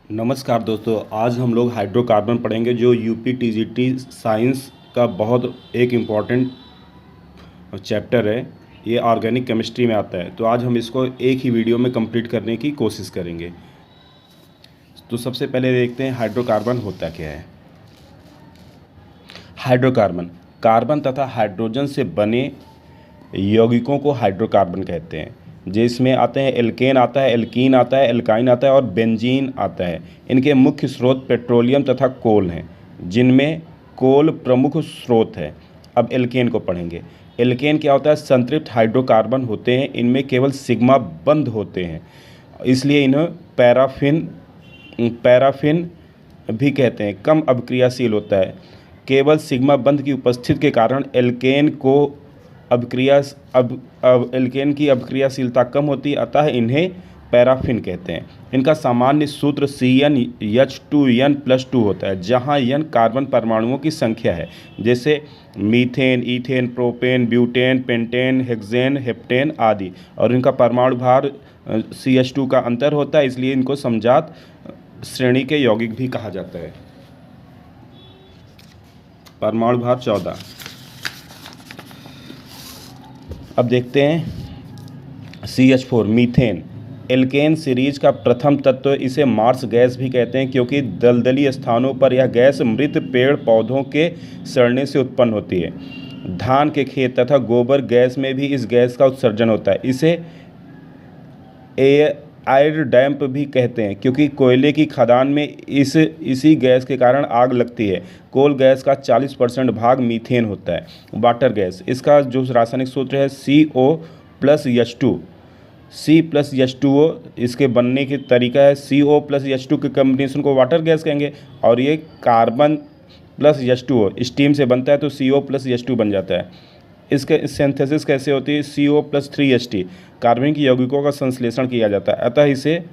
नमस्कार दोस्तों, आज हम लोग हाइड्रोकार्बन पढ़ेंगे जो यूपी टीजीटी साइंस का बहुत एक इम्पॉर्टेंट चैप्टर है। ये ऑर्गेनिक केमिस्ट्री में आता है, तो आज हम इसको एक ही वीडियो में कंप्लीट करने की कोशिश करेंगे। तो सबसे पहले देखते हैं हाइड्रोकार्बन होता क्या है। हाइड्रोकार्बन कार्बन तथा हाइड्रोजन से बने यौगिकों को हाइड्रोकार्बन कहते हैं। जिसमें आते हैं एल्केन आता है, एल्कीन आता है, एल्काइन आता है और बेंजीन आता है। इनके मुख्य स्रोत पेट्रोलियम तथा कोल हैं, जिनमें कोल प्रमुख स्रोत है। अब एल्केन को पढ़ेंगे। एल्केन क्या होता है? संतृप्त हाइड्रोकार्बन होते हैं। इनमें केवल सिग्मा बंध होते हैं, इसलिए इन्हें पैराफिन पैराफिन भी कहते हैं। कम अभिक्रियाशील होता है। केवल सिग्मा बंध की उपस्थिति के कारण एल्केन को एल्केन की अभिक्रियाशीलता कम होती है, अतः इन्हें पैराफिन कहते हैं। इनका सामान्य सूत्र CnH2n+2 होता है, जहां n कार्बन परमाणुओं की संख्या है, जैसे methane, ethane, propane, butane, pentane, hexane, heptane आदि। और इनका परमाणु भार CH2 का अंतर होता है, इसलिए इनको समजात श्रेणी के यौगिक भी कहा जाता है। परमाणु भार 14। अब देखते हैं CH4 मीथेन। एल्केन सीरीज का प्रथम तत्व। इसे मार्स गैस भी कहते हैं, क्योंकि दलदली स्थानों पर यह गैस मृत पेड़ पौधों के सड़ने से उत्पन्न होती है। धान के खेत तथा गोबर गैस में भी इस गैस का उत्सर्जन होता है। इसे एयर डैम्प भी कहते हैं, क्योंकि कोयले की खदान में इसी गैस के कारण आग लगती है। कोल गैस का 40% भाग मीथेन होता है। वाटर गैस, इसका जो रासायनिक सूत्र है CO+H2। C+H2O इसके बनने की तरीका है। CO+H2 के कम्बिनेशन को वाटर गैस कहेंगे, और ये कार्बन प्लस H2O स्टीम से बनता है, तो CO+H2 बन जाता है। इसके सिंथेसिस कैसे होती है? CO+3H कार्बनिक यौगिकों का संश्लेषण किया जाता है, अतः इसे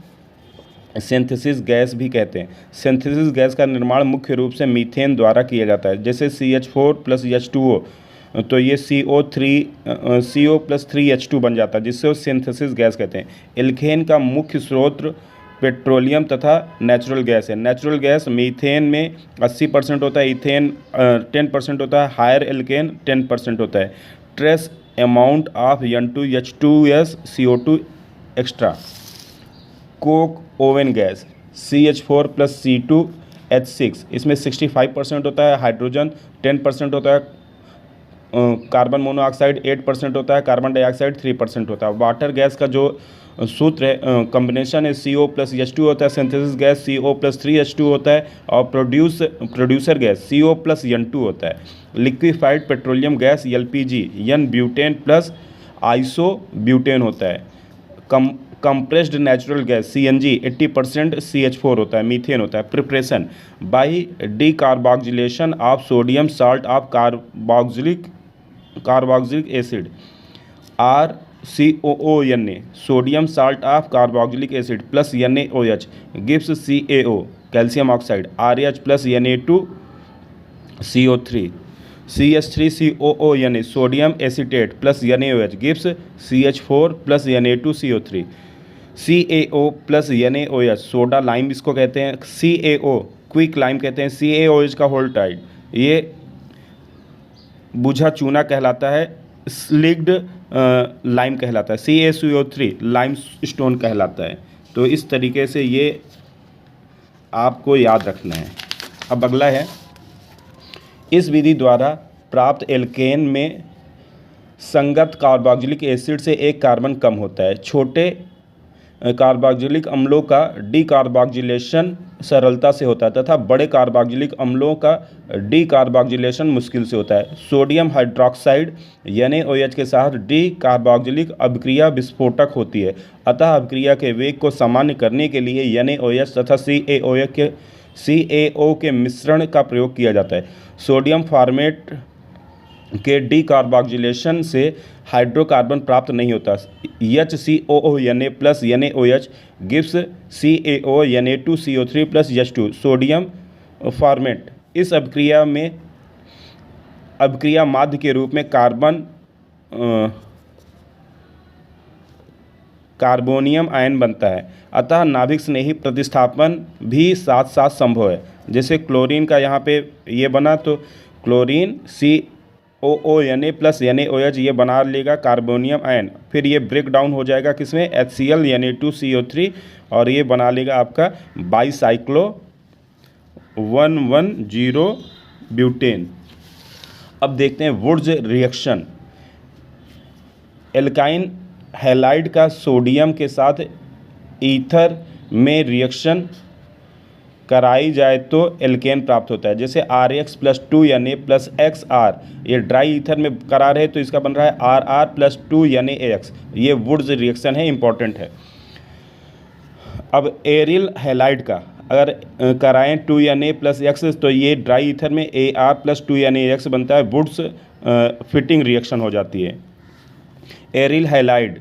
सिंथेसिस गैस भी कहते हैं। सिंथेसिस गैस का निर्माण मुख्य रूप से मीथेन द्वारा किया जाता है। जैसे CH4+H2O, तो ये CO+3H2 बन जाता है, जिससे वो सिंथेसिस गैस कहते हैं। एल्केन का मुख्य स्रोत पेट्रोलियम तथा नेचुरल गैस है। नेचुरल गैस मीथेन में 80% होता है, इथेन 10% होता है, हायर एल्केन 10% होता है। Trace amount of N2H2S CO2 extra. Coke oven gas CH4+C2H6, इसमें 65% होता है, हाइड्रोजन 10% होता है, कार्बन मोनोऑक्साइड 8% होता है, कार्बन डाइऑक्साइड 3% होता है। वाटर गैस का जो सूत्र है, कम्बिनेशन है, CO+H2 होता है। सिंथेसिस गैस CO+3H2 होता है, और प्रोड्यूसर गैस CO+N2 होता है। Liquefied petroleum gas LPG N butane plus iso butane होता है। Compressed natural gas CNG 80% CH4 होता है, मीथेन होता है। Preparation by decarboxylation of sodium salt of carboxylic acid RCOONA, sodium salt of carboxylic acid plus NaOH gives CaO, calcium oxide RH plus Na2CO3। CH3COONA, sodium acetate plus NaOH gives CH4 plus Na2CO3। CaO plus NaOH, soda lime इसको कहते हैं। CaO quick lime कहते हैं। CaOH का होल्टाइड ये बुझा चूना कहलाता है। स्लिग्ड लाइम कहलाता है। CaCO3 लाइम स्टोन कहलाता है। तो इस तरीके से ये आपको याद रखना है। अब अगला है, इस विधि द्वारा प्राप्त एल्केन में संगत कार्बोक्सिलिक एसिड से एक कार्बन कम होता है। छोटे कार्बोक्सिलिक अम्लों का डीकार्बोक्सिलेशन सरलता से होता है, तथा बड़े कार्बोक्सिलिक अम्लों का डीकार्बोक्सिलेशन मुश्किल से होता है। सोडियम हाइड्रोक्साइड NaOH के साथ डीकार्बोक्सिलिक अभिक्रिया विस्फोटक होती है, अतः अभिक्रिया के वेग को सामान्य करने के लिए NaOH तथा CaO के मिश्रण का प्रयोग किया जाता है। सोडियम फॉर्मेट के डीकार्बोक्सिलेशन से हाइड्रोकार्बन प्राप्त नहीं होता। HCOONA plus NaOH gives CaO Na2CO3 plus H2 sodium format. इस अभिक्रिया में अभिक्रिया माध्य के रूप में कार्बोनियम आयन बनता है। अतः नाभिक स्नेही प्रतिस्थापन भी साथ साथ संभव है। जैसे क्लोरीन का यहाँ पे ये बना तो क्लोरीन COO प्लस NaOH ये बना लेगा कार्बोनियम आयन, फिर ये ब्रेक डाउन हो जाएगा किसमें HCl Na2CO3 और ये बना लेगा आपका बाईसाइक्लो 110 ब्यूटेन। अब देखते हैं वुड्स रिएक्शन। एल्काइन हैलाइड का सोडियम के साथ ईथर में रिएक्शन कराई जाए तो एल्केन प्राप्त होता है। जैसे RX + 2 Na + XR ये ड्राई ईथर में करा रहे तो इसका बन रहा है RR + 2 NaAX। ये वुड्स रिएक्शन है, इंपॉर्टेंट है। अब एरिल हैलाइड का अगर कराएं 2 Na + X तो ये ड्राई ईथर में AR + 2 NaX बनता है, वुड्स फिटिंग रिएक्शन हो जाती है। Aryl halide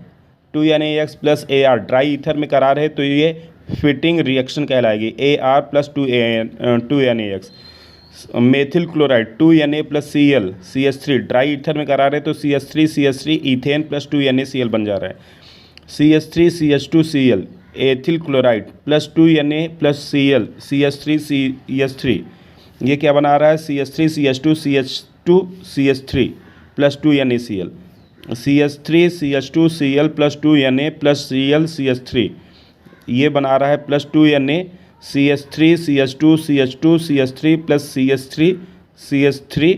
2 NaX + AR dry ether में करा रहे तो ये फिटिंग रिएक्शन कहलाएगी AR + 2 NaX। Methyl chloride 2 Na + Cl CH3 dry ether में करा रहे तो CH3 ईथेन + 2 NaCl बन जा रहा है। CH3CH2Cl ethyl chloride +2 Na + Cl CH3CH3 ये क्या बना रहा है CH3CH2CH2 + 2 NaCl। CH3CH2Cl + 2 Na + Cl CH3 ये बना रहा है +2 Na CH3CH2CH2 CH3 + CH3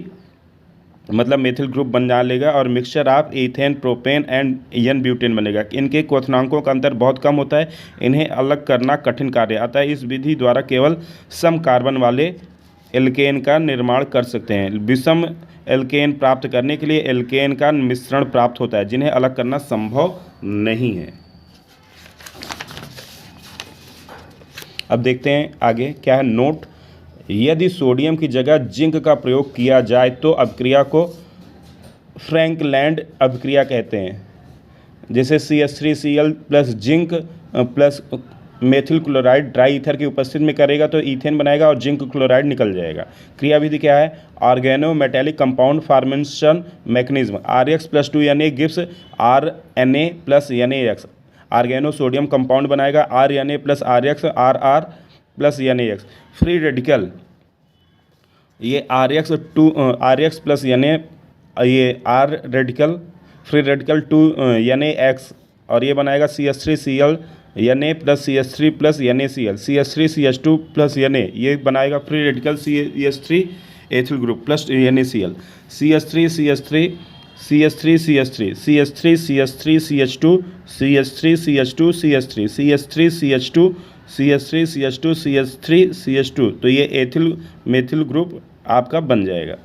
मतलब मेथिल ग्रुप बन जा लेगा और mixture of ethane propane and N butane बनेगा। इनके क्वथनांकों का अंतर बहुत कम होता है, इन्हें अलग करना कठिन कार्य। अतः इस विधि द्वारा केवल सम कार्बन वाले एल्केन का निर्माण कर सकते हैं। विषम एल्केन प्राप्त करने के लिए एल्केन का मिश्रण प्राप्त होता है, जिन्हें अलग करना संभव नहीं है। अब देखते हैं आगे क्या है नोट। यदि सोडियम की जगह जिंक का प्रयोग किया जाए तो अभिक्रिया को फ्रैंकलैंड अभिक्रिया कहते हैं। जैसे CH3Cl + zinc plus methyl chloride dry ether की उपस्थिति में करेगा तो ईथेन बनाएगा और जिंक क्लोराइड निकल जाएगा। क्रियाविधि क्या है organo metallic compound formation mechanism. RX + 2 Na gives RNa + NaX। Organo sodium compound बनाएगा RNa + RX RR + NaX। Free radical ये RX + Na ये R radical free radical 2 NaX और ये बनाएगा CH3Cl Na + CH3 + NaCl CH3CH2 + Na ये बनाएगा free radical CH3 ethyl group + NaCl CH3CH3 CH3CH3 CH3CH3CH2 CH3CH2 CH3 CH3CH2 CH3CH2 CH3CH2 तो ये ethyl methyl group आपका बन जाएगा।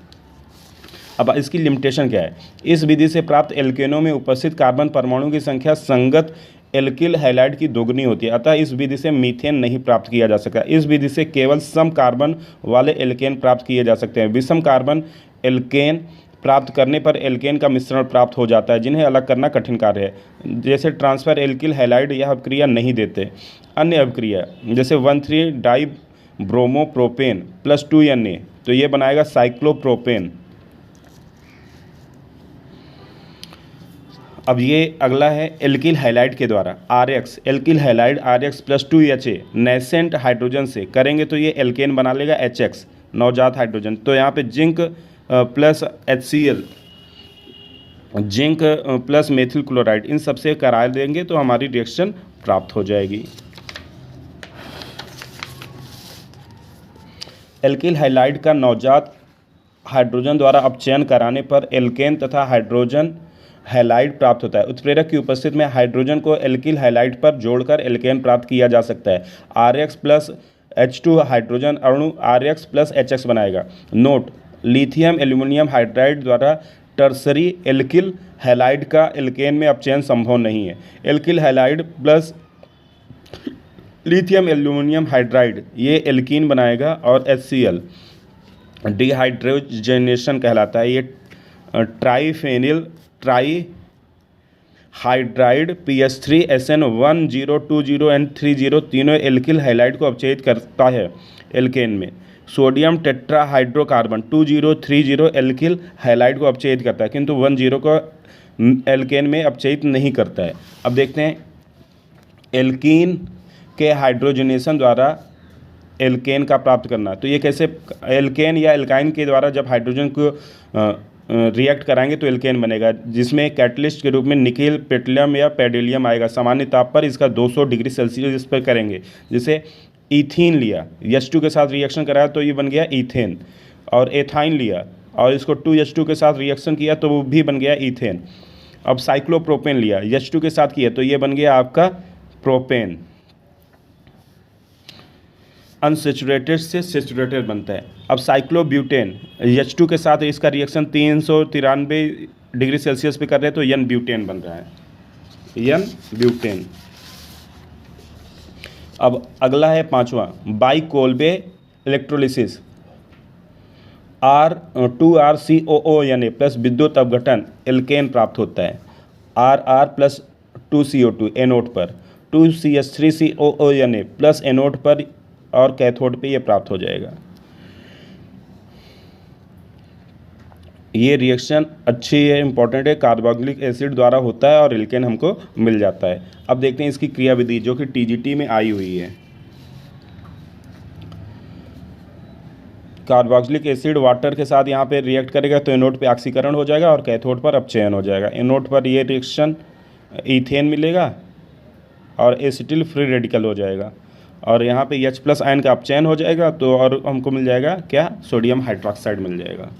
अब इसकी लिमिटेशन क्या है। इस विधि से प्राप्त एल्केनों में उपस्थित कार्बन परमाणु की संख्या संगत एल्किल हैलाइड की दोगुनी होती है। अतः इस विधि से मीथेन नहीं प्राप्त किया जा सकता। इस विधि से केवल सम कार्बन वाले एल्केन प्राप्त किए जा सकते हैं। विषम कार्बन एल्केन प्राप्त करने पर एल्केन का मिश्रण प्राप्त हो जाता है, जिन्हें अलग करना कठिन कार्य है। जैसे ट्रांसफर एल्किल हैलाइड यह अभिक्रिया नहीं देते। अन्य अभिक्रिया जैसे 1,3 डाई ब्रोमोप्रोपेन + 2 Na तो ये बनाएगा साइक्लोप्रोपेन। अब ये अगला है एल्किल हैलाइड के द्वारा RX alkyl halide RX + 2 Ha nascent hydrogen से करेंगे तो ये एल्केन बना लेगा HX नवजात हाइड्रोजन। तो यहाँ पे zinc plus HCl zinc plus methyl chloride in सबसे करा देंगे तो हमारी रिएक्शन प्राप्त हो जाएगी। एल्किल हैलाइड का नवजात हाइड्रोजन द्वारा अपचयन कराने पर एल्केन तथा हाइड्रोजन हैलाइड प्राप्त होता है। उत्प्रेरक की उपस्थिति में हाइड्रोजन को एल्किल हैलाइड पर जोड़कर एल्केन प्राप्त किया जा सकता है। RX + H2 हाइड्रोजन अणु RX + HX बनाएगा। नोट लिथियम एल्यूमिनियम हाइड्राइड द्वारा टर्सरी एल्किल हैलाइड का एल्केन में अपचयन संभव नहीं है। Alkyl halide plus lithium aluminium hydride ये एल्कीन बनाएगा और HCl डिहाइड्रोजनेशन कहलाता है। ये ट्राइफेनिल try hydride PH3 SN1020 and 30 तीनों एल्किल हैलाइड को अपचयित करता है। एल्केन में सोडियम टेट्राहाइड्रोकार्बन 2030 एल्किल हैलाइड को अपचयित करता है, किंतु 10 को एल्केन में अपचयित नहीं करता है। अब देखते हैं एल्कीन के हाइड्रोजनेशन द्वारा एल्केन का प्राप्त करना। तो ये कैसे, एल्केन या एल्काइन के द्वारा जब हाइड्रोजन को रिएक्ट कराएंगे तो एल्केन बनेगा, जिसमें कैटलिस्ट के रूप में निकेल, पेट्रोलियम या पैडेलियम आएगा। सामान्य ताप पर इसका 200 डिग्री सेल्सियस पर करेंगे। जैसे ईथीन लिया, H2 के साथ रिएक्शन कराया तो ये बन गया ईथेन, और एथाइन लिया और इसको 2H2 के साथ रिएक्शन किया तो वो भी बन गया ईथेन। अब साइक्लोप्रोपेन लिया, H2 के साथ किया तो ये बन गया आपका प्रोपेन। अनसेचुरेटेड से सेचुरेटेड बनता है। अब साइक्लोब्यूटेन, H2 के साथ इसका रिएक्शन 393 डिग्री सेल्सियस पे कर रहे हैं तो एन ब्यूटेन बन रहा है, एन ब्यूटेन। अब अगला है पांचवा, बाइकोल्बे इलेक्ट्रोलिसिस। R2RCOO प्लस विद्युत अपघटन एल्केन प्राप्त होता है। RR प्लस 2CO2 एनोड पर, 2CH3COO प्लस एनोड पर और कैथोड पे ये प्राप्त हो जाएगा। ये रिएक्शन अच्छी है, इंपॉर्टेंट है, कार्बोक्सिलिक एसिड द्वारा होता है और एल्केन हमको मिल जाता है। अब देखते हैं इसकी क्रियाविधि जो कि TGT में आई हुई है। कार्बोक्सिलिक एसिड वाटर के साथ यहाँ पे रिएक्ट करेगा तो एनोड पे ऑक्सीकरण हो जाएगा और कैथोड पर अपचयन हो जाएगा। एनोड पर ये रिएक्शन ईथेन मिलेगा और एसिटिल फ्री रेडिकल हो जाएगा और यहाँ पे H+ आयन का अपचयन हो जाएगा तो और हमको मिल जाएगा क्या, सोडियम हाइड्रोक्साइड मिल जाएगा।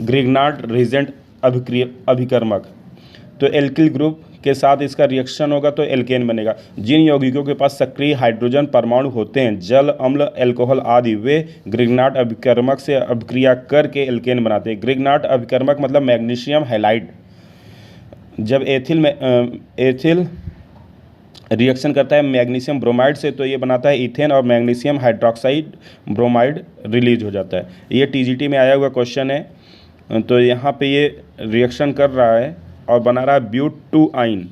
ग्रिग्नार्ड रीजेंट अभिकर्मक, तो एल्किल ग्रुप के साथ इसका रिएक्शन होगा तो एल्केन बनेगा। जिन यौगिकों के पास सक्रिय हाइड्रोजन परमाणु होते हैं, जल, अम्ल, अल्कोहल आदि, वे ग्रिग्नार्ड अभिकर्मक से अभिक्रिया करके एल्केन बनाते हैं। ग्रिग्नार्ड अभिकर्मक मतलब मैग्नीशियम हैलाइड। जब एथिल रिएक्शन करता है मैग्नीशियम ब्रोमाइड से तो ये बनाता है इथेन और मैग्नीशियम हाइड्रोक्साइड ब्रोमाइड रिलीज हो जाता है। ये TGT में आया हुआ क्वेश्चन है। तो यहाँ पे ये रिएक्शन कर रहा है और बना रहा है ब्यूट-2 आइन।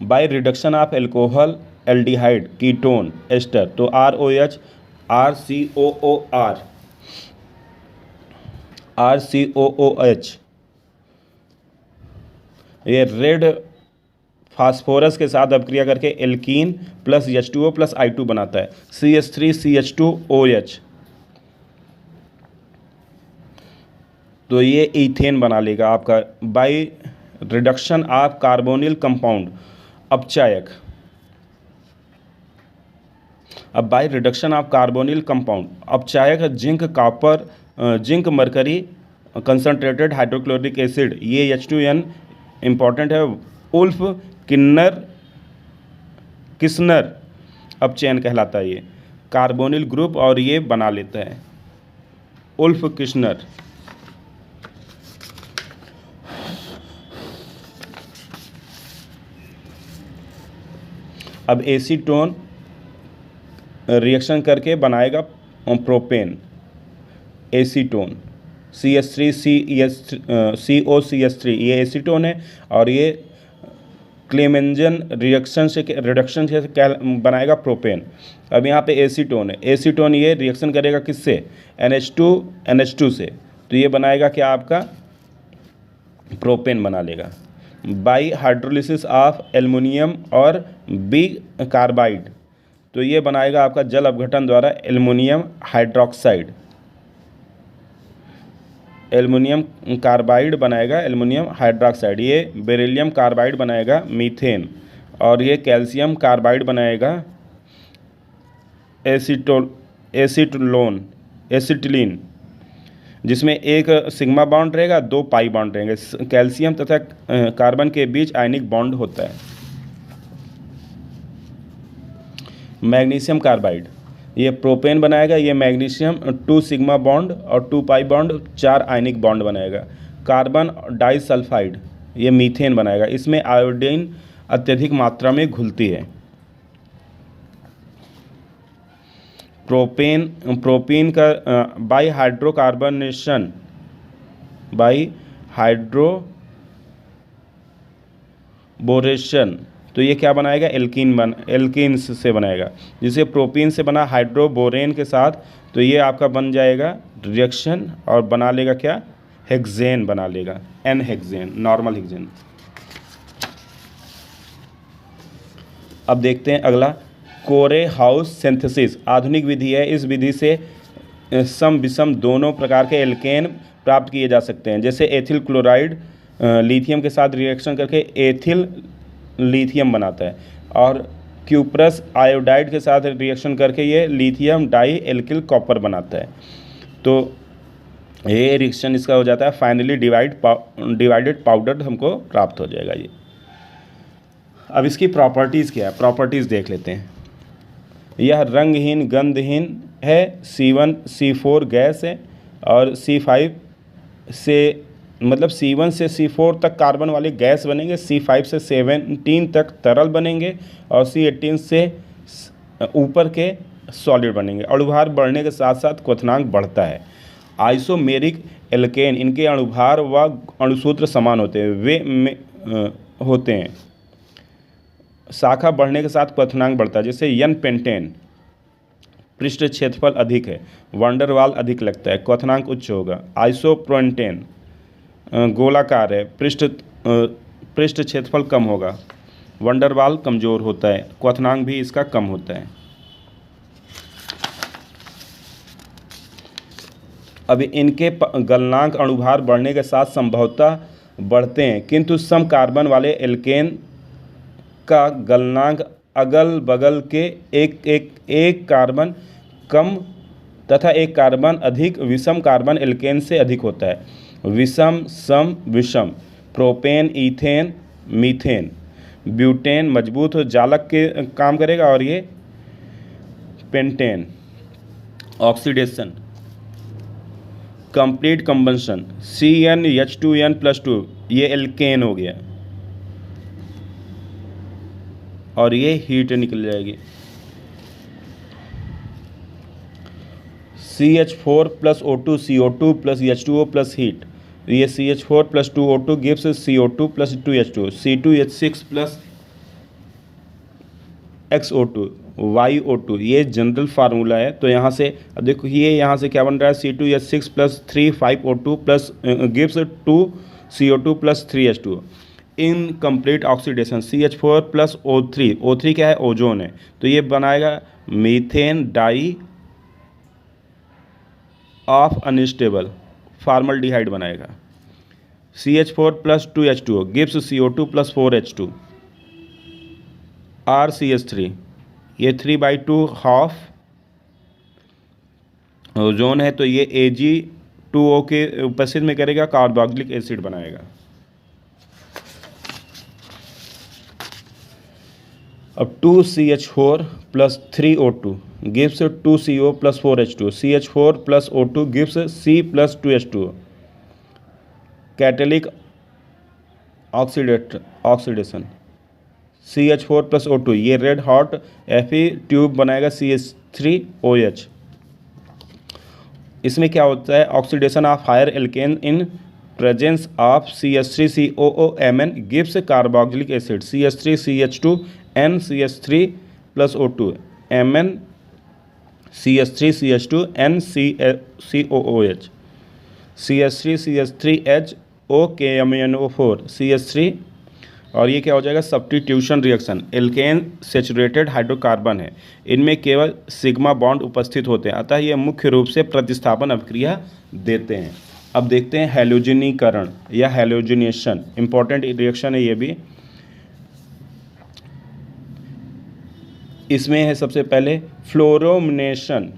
By reduction of alcohol aldehyde ketone ester, तो ROH RCOOH ये रेड फास्फोरस के साथ अपक्रिया करके alkene plus H2O plus I2 बनाता है। CH3CH2OH, तो ये ईथेन बना लेगा आपका। By reduction of carbonyl compound अपचायक। अब by reduction of carbonyl compound अपचायक zinc, copper, zinc mercury concentrated hydrochloric acid, ये H2N इंपॉर्टेंट है। उल्फ किस्नर अपचयन कहलाता है ये कार्बोनिल ग्रुप और ये बना लेता है उल्फ किस्नर। अब एसीटोन रिएक्शन करके बनाएगा प्रोपेन, एसीटोन CH3COCH3 ये एसीटोन है और ये क्लेमेंजन रिडक्शन से क्या बनाएगा, प्रोपेन। अब यहाँ पे एसीटोन है, एसीटोन ये रिएक्शन करेगा किससे, NH2 से, तो ये बनाएगा क्या आपका प्रोपेन बना लेगा। बाई हाइड्रोलिसिस ऑफ एल्युमिनियम और बी कार्बाइड, तो ये बनाएगा आपका जल अपघटन द्वारा एल्युमिनियम हाइड्रोक्साइड, एल्युमिनियम कार्बाइड बनाएगा एल्युमिनियम हाइड्रोक्साइड। ये बेरिलियम कार्बाइड बनाएगा मीथेन और ये कैल्शियम कार्बाइड बनाएगा एसिटिलीन, जिसमें एक सिग्मा बॉन्ड रहेगा, 2 पाई बॉन्ड रहेंगे। कैल्शियम तथा कार्बन के बीच आयनिक बॉन्ड होता है। मैग्नीशियम कार्बाइड ये प्रोपेन बनाएगा, ये मैग्नीशियम 2 सिग्मा बॉन्ड और 2 पाई बॉन्ड 4 आयनिक बॉन्ड बनाएगा। कार्बन डाइसल्फाइड ये मीथेन बनाएगा, इसमें आयोडीन अत्यधिक मात्रा में घुलती है। प्रोपेन का बाई हाइड्रोबोरेशन तो ये क्या बनाएगा, एल्कीन्स से बनाएगा। जिसे प्रोपीन से बना हाइड्रोबोरेन के साथ, तो ये आपका बन जाएगा रिएक्शन और बना लेगा क्या, हेक्सेन बना लेगा, एन हेक्सेन, नॉर्मल हेक्सेन। अब देखते हैं अगला, कोरे हाउस सिंथेसिस आधुनिक विधि है। इस विधि से सम विषम दोनों प्रकार के एल्केन प्राप्त किए जा सकते हैं। जैसे एथिल क्लोराइड लिथियम के साथ रिएक्शन करके एथिल लिथियम बनाता है, और क्यूप्रस आयोडाइड के साथ रिएक्शन करके ये लिथियम डाई एल्किल कॉपर बनाता है। तो ये रिएक्शन इसका हो जाता है, फाइनली डिवाइडेड पाउडर हमको प्राप्त हो जाएगा ये। अब इसकी प्रॉपर्टीज़ क्या है, प्रॉपर्टीज़ देख लेते हैं। यह रंगहीन गंधहीन है, C1 C4 गैस है, और C5 से मतलब C1 से C4 तक कार्बन वाले गैस बनेंगे, C5 से 17 तक तरल बनेंगे, और C18 से ऊपर के सॉलिड बनेंगे। अणुभार बढ़ने के साथ साथ क्वथनांक बढ़ता है। आइसोमेरिक एल्केन, इनके अणुभार व अणुसूत्र समान होते हैं, वे होते हैं। शाखा बढ़ने के साथ क्वथनांक बढ़ता है। जैसे यन पेंटेन, पृष्ठ क्षेत्रफल अधिक है, वंडरवाल अधिक लगता है, क्वथनांक उच्च होगा। आइसोप्रोटेन गोलाकार है, पृष्ठ क्षेत्रफल कम होगा, वंडरवाल कमज़ोर होता है, क्वथनांक भी इसका कम होता है। अब इनके गलनांक अणुभार बढ़ने के साथ संभवतः बढ़ते हैं, किंतु सम कार्बन वाले एल्केन का गलनांक अगल बगल के एक कार्बन कम तथा एक कार्बन अधिक विषम कार्बन एल्केन से अधिक होता है। विषम, सम, विषम, प्रोपेन, ईथेन, मीथेन, ब्यूटेन मजबूत जालक के काम करेगा, और ये pentane. Oxidation, complete combustion, CnH2n+2 ये एल्केन हो गया, और ये हीट निकल जाएगी। CH4+O2 CO2 + H2O हीट, ये CH4+2O2 gives CO2+2H2 C2H6+XO2 YO2, ये जनरल फार्मूला है। तो यहाँ से अब देखो, ये यहाँ से क्या बन रहा है, C2H6+3 5O2 plus gives 2 CO2+3H2। Incomplete oxidation, CH4+O3, O3 क्या है, ओजोन है, तो ये बनाएगा मीथेन डाई ऑफ अनस्टेबल फार्मल्डिहाइड बनाएगा। CH4+2H2O गिव्स CO2+4H2 RCH3, ये 3/2 हाफ ओजोन है, तो ये Ag2O के उपस्थिति में करेगा, कार्बोक्सिलिक एसिड बनाएगा। अब 2CH4+3O2 gives 2CO+4H2, CH4+O2 gives C+2H2। कैटेलिक oxidation, CH4+O2 ये रेड हॉट Fe ट्यूब बनाएगा, CH3OH। इसमें क्या होता है, oxidation of higher alkane in presence of CH3COOMn gives carboxylic acid, CH3CH2N CH3+O2 Mn CH3CH2N COOH, CH3CH3H OKMnO4 CH3, और ये क्या हो जाएगा, substitution reaction. Alkane saturated hydrocarbon है, इनमें केवल सिग्मा बॉन्ड उपस्थित होते हैं, अतः ये मुख्य रूप से प्रतिस्थापन अभिक्रिया देते हैं। अब देखते हैं हैलोजनीकरण या हैलोजनेशन, इंपॉर्टेंट रिएक्शन है ये भी। इसमें है सबसे पहले फ्लोरोमिनेशन।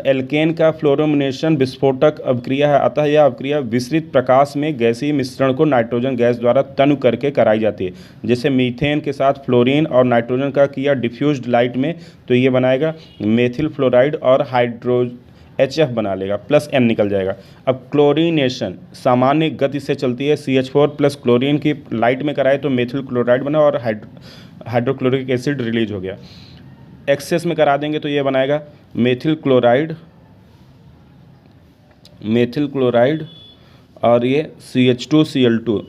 एल्केन का फ्लोरोमिनेशन विस्फोटक अभिक्रिया है, अतः यह अभिक्रिया विसरित प्रकाश में गैसीय मिश्रण को नाइट्रोजन गैस द्वारा तनु करके कराई जाती है। जैसे मीथेन के साथ फ्लोरीन और नाइट्रोजन का किया डिफ्यूज्ड लाइट में, तो ये बनाएगा मेथिल फ्लोराइड और HF बना लेगा, +N निकल जाएगा। अब क्लोरीनेशन सामान्य गति से चलती है, CH4 प्लस क्लोरीन की लाइट में कराए तो मेथिल क्लोराइड बना और हाइड्रोक्लोरिक एसिड रिलीज हो गया। एक्सेस में करा देंगे तो ये बनाएगा मेथिल क्लोराइड और ये CH2Cl2।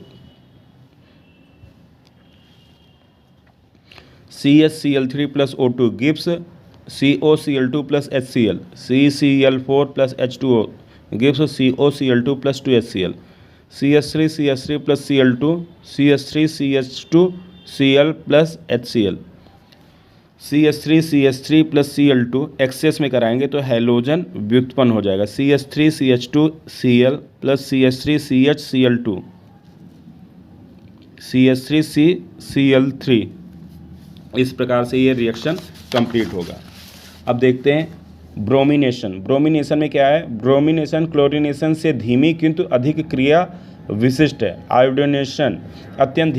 CaCl3 plus O2 gives COCl2 plus HCl, CCl4 plus H2O gives COCl2 plus 2HCl, CH3 plus Cl2, CH3 Cl plus HCl, CH3 plus Cl2 excess में कराएंगे तो हैलोजन व्युत्पन्न हो जाएगा, CH3 प्लस CH3 इस प्रकार से ये रिएक्शन कंप्लीट होगा। अब देखते हैं ब्रोमिनेशन में क्या है। ब्रोमिनेशन क्लोरीनेशन से धीमी किंतु अधिक क्रिया विशिष्ट है। आयोडीनेशन अत्यंत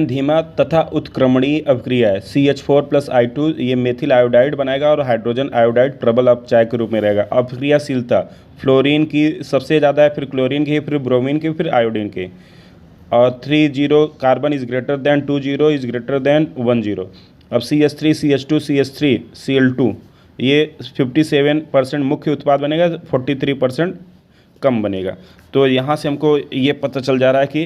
धीमा तथा उत्क्रमणीय अभिक्रिया है। CH4 प्लस I2 ये मेथिल आयोडाइड बनाएगा और हाइड्रोजन आयोडाइड ट्रबल ऑफ चाय के रूप में रहेगा। अभिक्रियाशीलता फ्लोरीन की सबसे ज़्यादा है, फिर क्लोरीन की, फिर ब्रोमीन की, फिर आयोडीन की। और 3 carbon is greater than 2 0 is greater than 1 0। अब CH3 CH2 CH3 Cl2 ये 57% मुख्य उत्पाद बनेगा, 43% कम बनेगा। तो यहाँ से हमको ये पता चल जा रहा है कि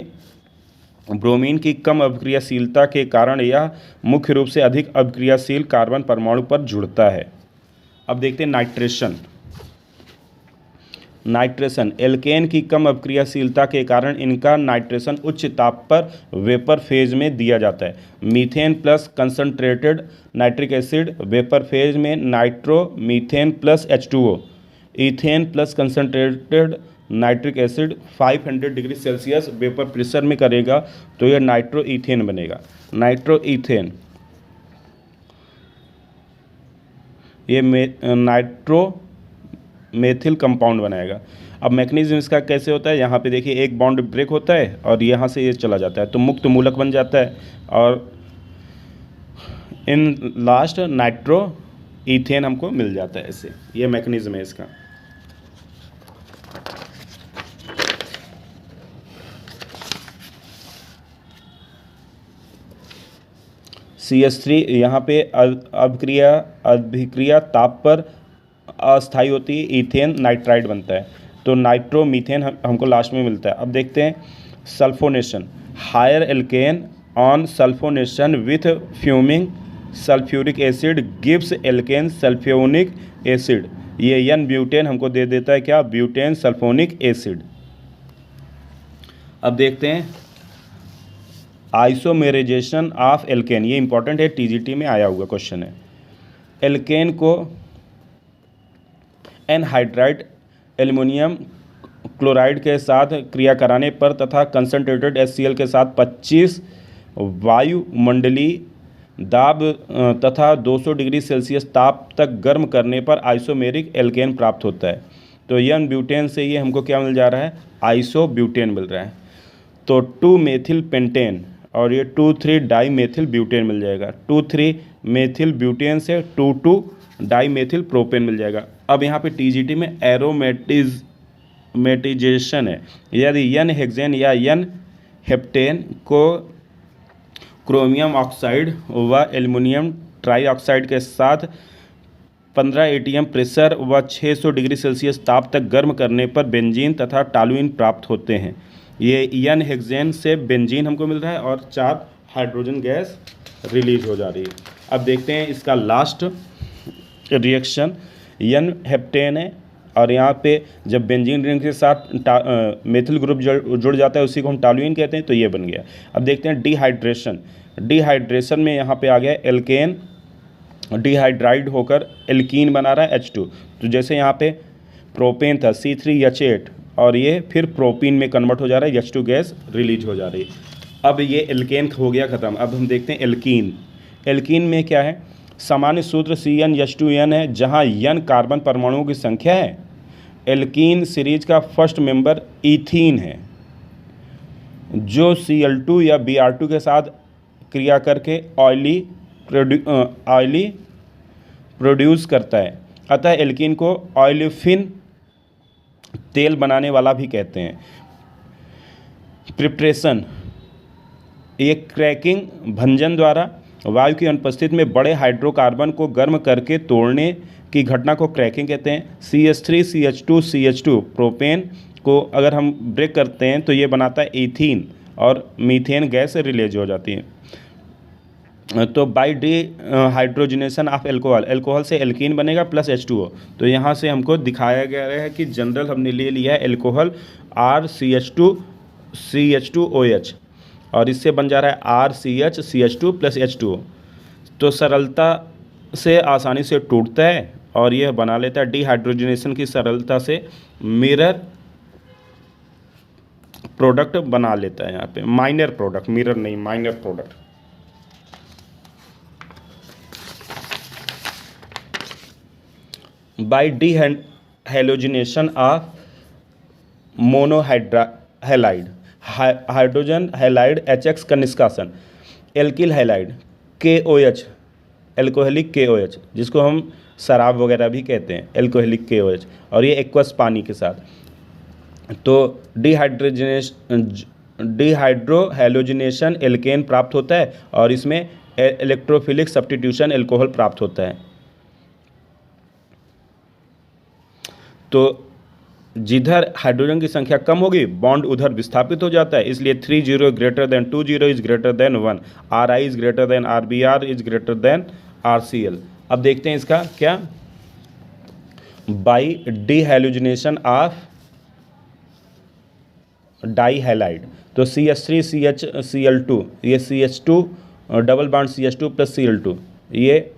ब्रोमीन की कम अभिक्रियाशीलता के कारण यह मुख्य रूप से अधिक अभिक्रियाशील कार्बन परमाणु पर जुड़ता है। अब देखते हैं नाइट्रेशन एल्केन की कम अभिक्रियाशीलता के कारण इनका नाइट्रेशन उच्च ताप पर वेपर फेज में दिया जाता है। Methane plus concentrated nitric acid vapour phase में nitromethane plus H2O, ethane plus concentrated nitric acid 500 degree Celsius vapour pressure में करेगा तो यह नाइट्रोईथेन बनेगा। नाइट्रोईथेन ये नाइट्रोमेथिल कंपाउंड बनाएगा। अब मैकेनिज्म इसका कैसे होता है, यहाँ पे देखिए एक बॉन्ड ब्रेक होता है और यहाँ से ये चला जाता है तो मुक्त मूलक बन जाता है और इन लास्ट नाइट्रोईथेन हमको मिल जाता है। ऐसे ये मैकेनिज्म है इसका। CH3 यहाँ पे अभिक्रिया ताप पर अस्थायी होती है, इथेन नाइट्राइड बनता है तो नाइट्रोमीथेन हमको लास्ट में मिलता है। अब देखते हैं sulphonation. Higher alkane on sulphonation with fuming sulphuric acid gives alkane sulphonic acid. ये N ब्यूटेन हमको दे देता है क्या, ब्यूटेन सल्फोनिक एसिड। अब देखते हैं आइसोमेराइजेशन ऑफ एल्केन, ये इंपॉर्टेंट है, TGT में आया हुआ क्वेश्चन है। एल्केन को एनहाइड्राइड एल्युमिनियम क्लोराइड के साथ क्रिया कराने पर तथा कंसंट्रेटेड HCl के साथ 25 वायुमंडलीय दाब तथा 200 डिग्री सेल्सियस ताप तक गर्म करने पर आइसोमेरिक एल्केन प्राप्त होता है। तो N ब्यूटेन से ये हमको क्या मिल जा रहा है, आइसोब्यूटेन मिल रहा है। तो 2 मेथिल पेंटेन और ये 2,3 डाई मेथिल ब्यूटेन मिल जाएगा। 2,3 मेथिल ब्यूटेन से 2,2 डाई मेथिल प्रोपेन मिल जाएगा। अब यहाँ पे TGT में एरोमेटिजेशन है। यदि N हेक्सेन या N हेप्टेन को क्रोमियम ऑक्साइड व एल्युमिनियम ट्राईऑक्साइड के साथ 15 ATM प्रेशर व 600 डिग्री सेल्सियस ताप तक गर्म करने पर बेंजीन तथा टॉलुइन प्राप्त होते हैं। ये N हेक्सेन से बेंजीन हमको मिल रहा है और 4 हाइड्रोजन गैस रिलीज हो जा रही है। अब देखते हैं इसका लास्ट रिएक्शन। N हेप्टेन है और यहाँ पे जब बेंजीन रिंग के साथ मेथिल ग्रुप जुड़ जाता है उसी को हम टॉलुइन कहते हैं, तो ये बन गया। अब देखते हैं डिहाइड्रेशन में यहाँ पे आ गया एल्केन डिहाइड्राइड होकर एल्कीन बना रहा है H2। तो जैसे यहाँ पे प्रोपेन था C3H8 और ये फिर प्रोपीन में कन्वर्ट हो जा रहा है, H2 गैस रिलीज हो जा रही है। अब ये एल्केन हो गया ख़त्म। अब हम देखते हैं एल्कीन में क्या है। सामान्य सूत्र CnH2n है जहाँ N कार्बन परमाणुओं की संख्या है। एल्कीन सीरीज का फर्स्ट मेंबर इथीन है जो Cl2 या Br2 के साथ क्रिया करके ऑयली प्रोड्यूस करता है। अतः एल्कीन को ऑयलिफिन तेल बनाने वाला भी कहते हैं। प्रिपरेशन ये क्रैकिंग भंजन द्वारा वायु की अनुपस्थिति में बड़े हाइड्रोकार्बन को गर्म करके तोड़ने की घटना को क्रैकिंग कहते हैं। CH3 CH2 प्रोपेन को अगर हम ब्रेक करते हैं तो ये बनाता है इथीन और मीथेन गैस रिलीज हो जाती है। तो by D hydrogenation of alcohol, alcohol से एल्कीन बनेगा प्लस H2O। तो यहाँ से हमको दिखाया गया है कि जनरल हमने ले लिया है एल्कोहल RCH2CH2OH, और इससे बन जा रहा है RCH प्लस H2O। तो सरलता से आसानी से टूटता है और यह बना लेता है डिहाइड्रोजनेशन की सरलता से मिरर प्रोडक्ट बना लेता है। यहाँ पे माइनर प्रोडक्ट, मिरर नहीं minor product. By dehalogenation of monohydride, hydrogen halide HX का निष्कासन, alkyl halide KOH, alcoholic KOH, जिसको हम शराब वगैरह भी कहते हैं, एल्कोहलिक KOH, और ये एक्वस पानी के साथ। तो डिहाइड्रोहेलोजिनेशन एल्केन प्राप्त होता है और इसमें इलेक्ट्रोफिलिक सब्स्टिट्यूशन एल्कोहल प्राप्त होता है। तो जिधर हाइड्रोजन की संख्या कम होगी बॉन्ड उधर विस्थापित हो जाता है, इसलिए 30 greater than 20 is greater than 1, RI is greater than RBr is greater than RCl। अब देखते हैं इसका क्या, बाई डिहेलोजिनेशन ऑफ डाई हैलाइड, तो CH3CHCl2, ये CH2 double bond CH2 plus Cl2, ये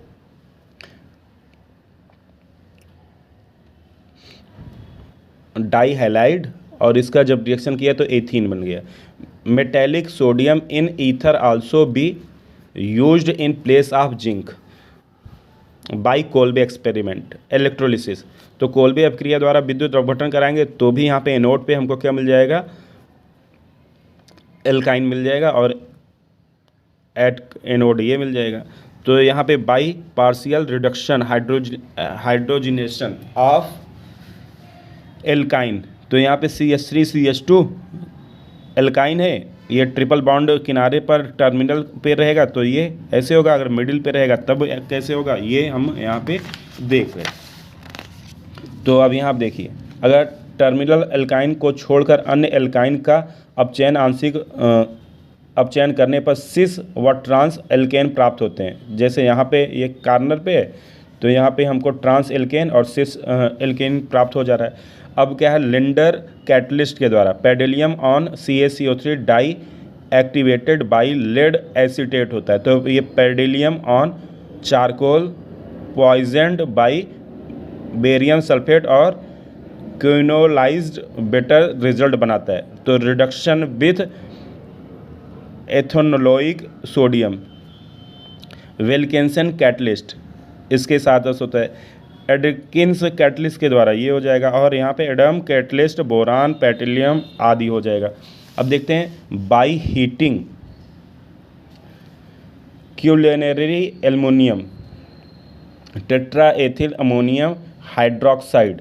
डाई हैलाइड, और इसका जब रिएक्शन किया तो एथीन बन गया। Metallic sodium in ether also be used in place of zinc by Kolbe experiment electrolysis. तो कोल्बे अपक्रिया द्वारा विद्युत अपघटन कराएंगे तो भी यहाँ पे एनोड पे हमको क्या मिल जाएगा, एल्काइन मिल जाएगा, और एट एनोड ये मिल जाएगा। तो यहाँ पे by partial reduction hydrogenation of alkyne, तो यहाँ पे CH3CH2 एल्काइन है, ये ट्रिपल बॉन्ड किनारे पर टर्मिनल पे रहेगा तो ये ऐसे होगा, अगर मिडिल पे रहेगा तब कैसे होगा, ये हम यहाँ पे देख रहे हैं। तो अब यहाँ आप देखिए, अगर टर्मिनल एल्काइन को छोड़कर अन्य एल्काइन का अपचयन आंशिक अपचयन करने पर सिस व ट्रांस एल्केन प्राप्त होते हैं। जैसे यहाँ पे ये कार्नर पे है तो यहाँ पे हमको ट्रांस एल्केन और सिस एल्केन प्राप्त हो जा रहा है। अब क्या है, लिंडर कैटलिस्ट के द्वारा palladium on CaCO3 deactivated by lead acetate होता है। तो ये palladium on charcoal poisoned by barium sulphate और क्विनोलाइज्ड बेटर रिजल्ट बनाता है। तो reduction with ethanolic sodium Wilkinson catalyst इसके साथ होता है। एडकिंस कैटलिस्ट के द्वारा ये हो जाएगा, और यहाँ पे एडम कैटलिस्ट बोरान पेट्रोलियम आदि हो जाएगा। अब देखते हैं by heating culinary aluminium tetra ethyl ammonium hydroxide,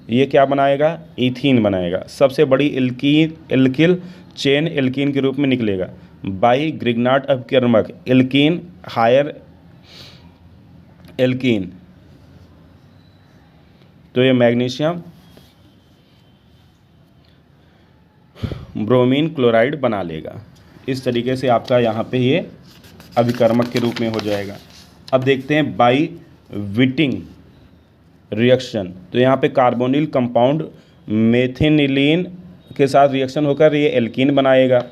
ये क्या बनाएगा, इथीन बनाएगा। सबसे बड़ी एल्किल चेन एल्कीन के रूप में निकलेगा। बाई ग्रिग्नार्ड अपक्रमक एल्कीन हायर एल्कीन, तो ये मैग्नीशियम ब्रोमीन क्लोराइड बना लेगा। इस तरीके से आपका यहाँ पे ये अभिकर्मक के रूप में हो जाएगा। अब देखते हैं बाई विटिंग रिएक्शन, तो यहाँ पे कार्बोनिल कंपाउंड मेथिनिलीन के साथ रिएक्शन होकर ये एल्कीन बनाएगा,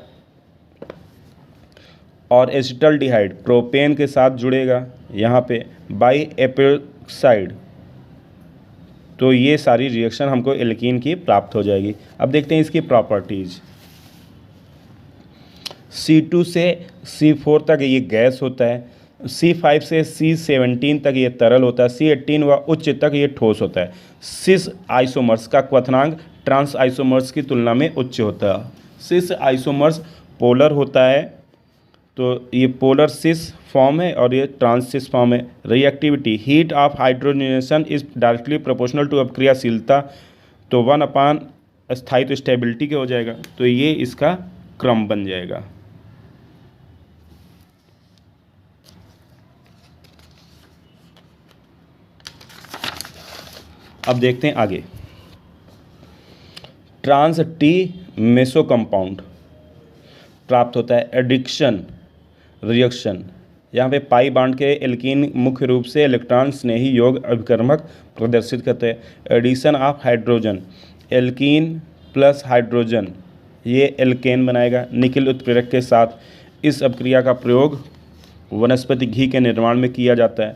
और एसिटल्डिहाइड प्रोपेन के साथ जुड़ेगा यहाँ पे बाई एपेक्साइड। तो ये सारी रिएक्शन हमको एल्कीन की प्राप्त हो जाएगी। अब देखते हैं इसकी प्रॉपर्टीज। C2 से C4 तक ये गैस होता है, C5 से C17 तक ये तरल होता है, C18 व उच्च तक ये ठोस होता है। सिस आइसोमर्स का क्वथनांक ट्रांस आइसोमर्स की तुलना में उच्च होता है। सिस आइसोमर्स पोलर होता है, तो ये पोलर सिस फॉर्म है और ये ट्रांस सिस फॉर्म है। Reactivity heat of hydrogenation is directly proportional to अपक्रियाशीलता, तो 1 स्थायित्व स्टेबिलिटी के हो जाएगा। तो ये इसका क्रम बन जाएगा। अब देखते हैं आगे, ट्रांस टी मेसो कंपाउंड। प्राप्त होता है। एडिक्शन रिएक्शन, यहाँ पे पाई बांड के एल्कीन मुख्य रूप से इलेक्ट्रॉन स्नेही योग अभिकर्मक प्रदर्शित करते हैं। Addition of hydrogen, alkene plus hydrogen ये एल्केन बनाएगा निकल उत्प्रेरक के साथ। इस अपक्रिया का प्रयोग वनस्पति घी के निर्माण में किया जाता है।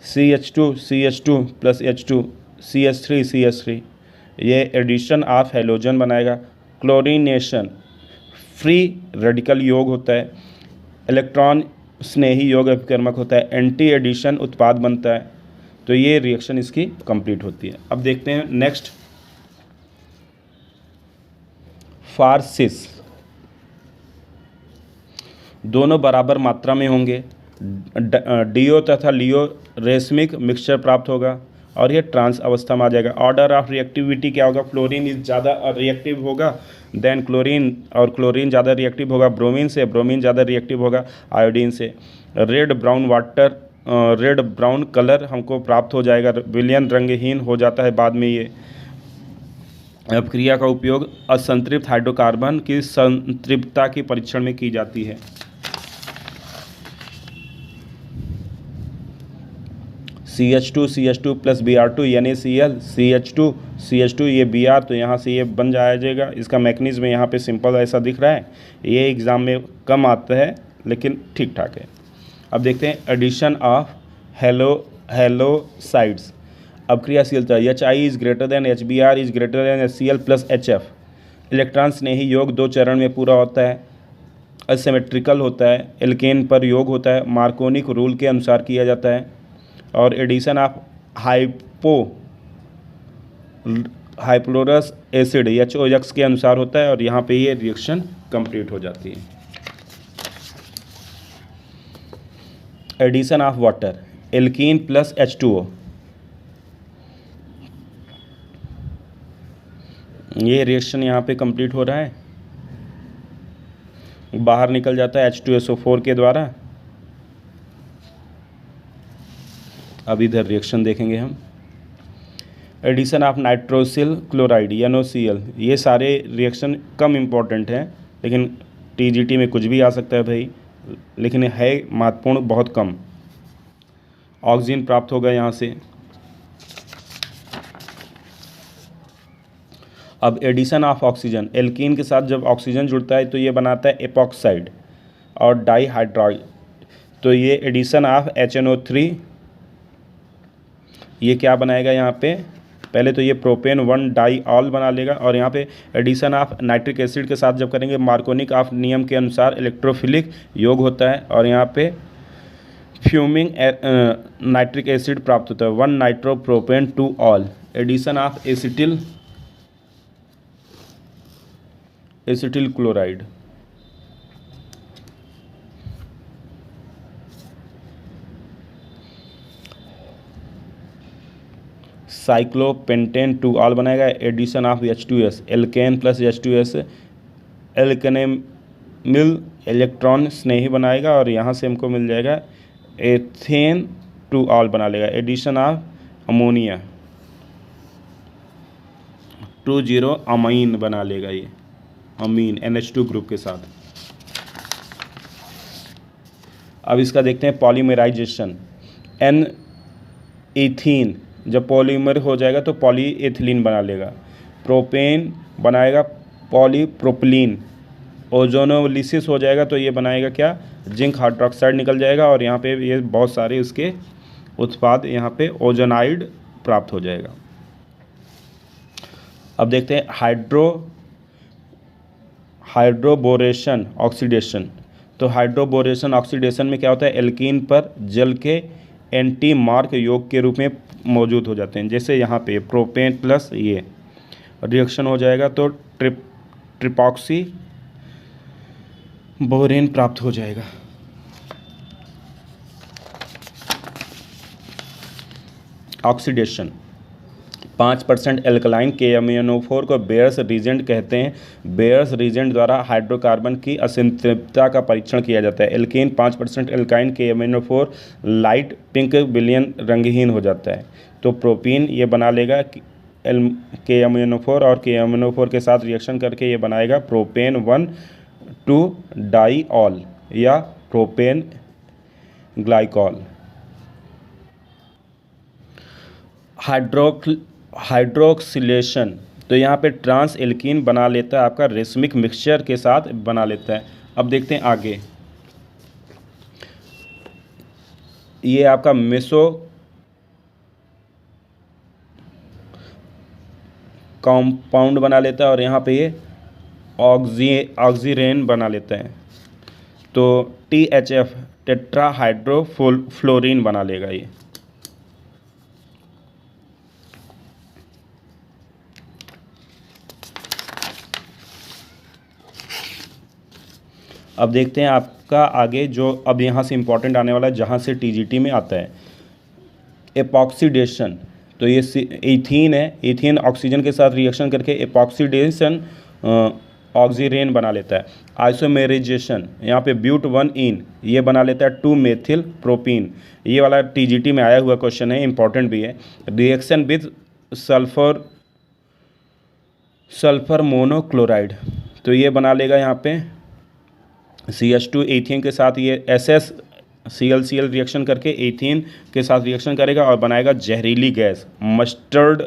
CH2 प्लस H2 CH3 ये एडिशन ऑफ हेलोजन बनाएगा। क्लोरीनेशन फ्री रेडिकल योग होता है। इलेक्ट्रॉन स्नेही योग अभिकर्मक होता है। एंटी एडिशन उत्पाद बनता है। तो ये रिएक्शन इसकी कंप्लीट होती है। अब देखते हैं नेक्स्ट, फॉर सिस दोनों बराबर मात्रा में होंगे। डीओ तथा लियो रेशमिक मिक्सचर प्राप्त होगा और ये ट्रांस अवस्था में आ जाएगा। ऑर्डर ऑफ रिएक्टिविटी क्या होगा? फ्लोरीन इज ज़्यादा रिएक्टिव होगा देन क्लोरीन, और क्लोरीन ज़्यादा रिएक्टिव होगा ब्रोमीन से, ब्रोमीन ज़्यादा रिएक्टिव होगा आयोडीन से। रेड ब्राउन कलर हमको प्राप्त हो जाएगा, विलयन रंगहीन हो जाता है बाद में। ये अपक्रिया का उपयोग असंतृप्त हाइड्रोकार्बन की संतृप्तता की परीक्षण में की जाती है। CH2 plus Br2 NaCl, CH2 ये Br, तो यहाँ से ये बन जाएगा। इसका मैकेनिज्म यहाँ पे सिंपल ऐसा दिख रहा है। ये एग्ज़ाम में कम आता है लेकिन ठीक ठाक है। अब देखते हैं एडिशन ऑफ हेलोसाइड्स। अब क्रियाशीलता HI is greater than HBr is greater than HCl plus HF। Electron स्नेही योग 2 चरण में पूरा होता है। असिमेट्रिकल होता है। एल्केन पर योग होता है। मार्कोनिक रूल के अनुसार किया जाता है। और एडिशन ऑफ हाइप्लोरस एसिड HOX के अनुसार होता है और यहाँ पे ये रिएक्शन कंप्लीट हो जाती है। Addition of water, alkene plus H2O, ये रिएक्शन यहाँ पे कंप्लीट हो रहा है। बाहर निकल जाता है H2SO4 के द्वारा। अब इधर रिएक्शन देखेंगे हम। Addition of nitrosyl chloride NOCl, ये सारे रिएक्शन कम इम्पोर्टेंट हैं लेकिन TGT में कुछ भी आ सकता है भाई, लेकिन है महत्वपूर्ण बहुत कम। ऑक्सीजन प्राप्त होगा यहाँ से। अब एडिशन ऑफ ऑक्सीजन, एल्कीन के साथ जब ऑक्सीजन जुड़ता है तो ये बनाता है एपॉक्साइड और डाईहाइड्राइड। तो ये एडिशन ऑफ HNO3 ये क्या बनाएगा यहाँ पे? पहले तो ये प्रोपेन 1 डाईऑल बना लेगा और यहाँ पे एडिशन ऑफ नाइट्रिक एसिड के साथ जब करेंगे मार्कोनिक ऑफ नियम के अनुसार इलेक्ट्रोफिलिक योग होता है और यहाँ पे फ्यूमिंग नाइट्रिक एसिड प्राप्त होता है 1 nitropropane 2 ol. Addition of acetyl chloride, cyclopentane 2 ol बनाएगा। Addition of H2S, alkane plus H2S एल्केनेमिल इलेक्ट्रॉन स्नेही बनाएगा और यहाँ से हमको मिल जाएगा एथेन 2 ऑल बना लेगा। एडिशन ऑफ अमोनिया 20 अमीन बना लेगा, ये अमीन NH2 ग्रुप के साथ। अब इसका देखते हैं पॉलीमराइजेशन। N इथीन जब पॉलीमर हो जाएगा तो पॉलीएथिलीन बना लेगा। प्रोपेन बनाएगा पॉलीप्रोपिलीन। ओजोनोलिसिस हो जाएगा तो ये बनाएगा क्या? जिंक हाइड्रोक्साइड निकल जाएगा और यहाँ पे ये बहुत सारे इसके उत्पाद यहाँ पे ओजोनाइड प्राप्त हो जाएगा। अब देखते हैं हाइड्रोबोरेशन ऑक्सीडेशन। तो हाइड्रोबोरेशन ऑक्सीडेशन में क्या होता है? एल्कीन पर जल के एंटी मार्क योग के रूप में मौजूद हो जाते हैं। जैसे यहाँ पे प्रोपेन प्लस ये रिएक्शन हो जाएगा तो ट्रिपॉक्सी बोरेन प्राप्त हो जाएगा। ऑक्सीडेशन 5% एल्कलाइन KMnO4 को बेयर्स रीजेंट कहते हैं। बेयर्स रीजेंट द्वारा हाइड्रोकार्बन की असंतृप्तता का परीक्षण किया जाता है। Alkene 5% alkyne KMnO4 light pink विलयन रंगहीन हो जाता है। तो प्रोपीन ये बना लेगा KMnO4 और KMnO4 के साथ रिएक्शन करके ये बनाएगा प्रोपेन 1 टू डाईऑल या प्रोपेन ग्लाइकॉल। हाइड्रोक्सिलेशन, तो यहाँ पे ट्रांस एल्कीन बना लेता है, आपका रेशमिक मिक्सचर के साथ बना लेता है। अब देखते हैं आगे, ये आपका मेसो कंपाउंड बना लेता है और यहाँ पे ये ऑक्सीरेन बना लेता है, तो THF टेट्राहाइड्रोफ्लोरीन बना लेगा ये। अब देखते हैं आपका आगे जो अब यहाँ से इम्पोर्टेंट आने वाला है, जहाँ से TGT में आता है, एपॉक्सीडेशन। तो ये एथीन है, एथीन ऑक्सीजन के साथ रिएक्शन करके एपॉक्सीडेशन ऑक्सीरेन बना लेता है। आइसोमेराइजेशन, यहाँ पे ब्यूट 1 इन ये बना लेता है 2 मेथिल प्रोपीन। ये वाला TGT में आया हुआ क्वेश्चन है, इंपॉर्टेंट भी है। रिएक्शन विद सल्फर मोनोक्लोराइड, तो ये बना लेगा यहाँ पे CH2 एथीन के साथ, ये SSCl रिएक्शन करके एथीन के साथ रिएक्शन करेगा और बनाएगा जहरीली गैस, मस्टर्ड